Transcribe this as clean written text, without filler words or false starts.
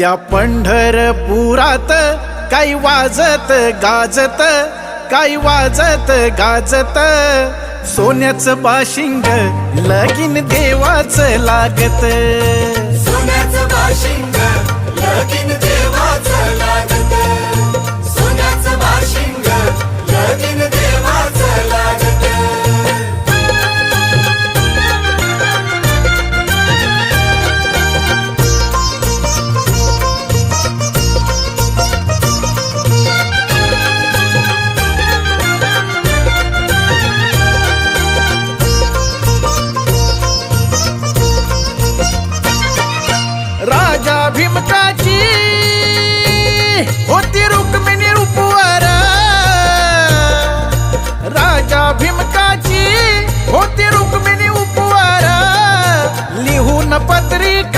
त्या पंढरपुरात काही वाजत गाजत, काही वाजत गाजत, सोन्याचं बाशिंग लगीन देवाचं लागत. सोन्याचं बाशिंग लगीन देवाचं लागत. सोन्याचं बाशिंग लगीन देवाचं लागत. राजा भीमकाची होती रुक्मिणी रूपवर, राजा भीमकाची होती रुक्मिणी उपवर, लिहून पत्रिका